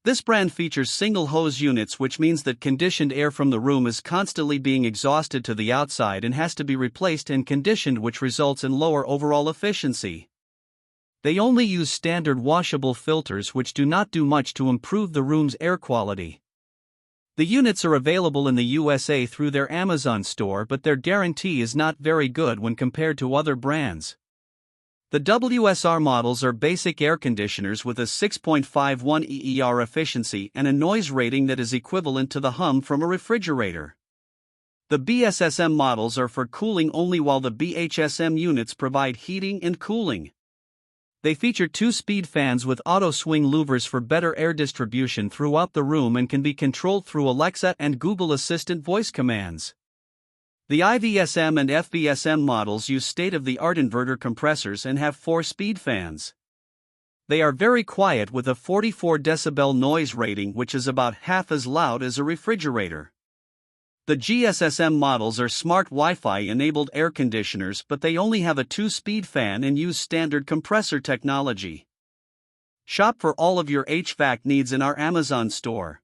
This brand features single hose units, which means that conditioned air from the room is constantly being exhausted to the outside and has to be replaced and conditioned, which results in lower overall efficiency. They only use standard washable filters, which do not do much to improve the room's air quality. The units are available in the USA through their Amazon store, but their guarantee is not very good when compared to other brands. The WSR models are basic air conditioners with a 6.51 EER efficiency and a noise rating that is equivalent to the hum from a refrigerator. The BSSM models are for cooling only, while the BHSM units provide heating and cooling. They feature 2-speed fans with auto-swing louvers for better air distribution throughout the room and can be controlled through Alexa and Google Assistant voice commands. The IVSM and FVSM models use state-of-the-art inverter compressors and have 4-speed fans. They are very quiet with a 44 decibel noise rating, which is about half as loud as a refrigerator. The GSSM models are smart Wi-Fi enabled air conditioners, but they only have a 2-speed fan and use standard compressor technology. Shop for all of your HVAC needs in our Amazon store.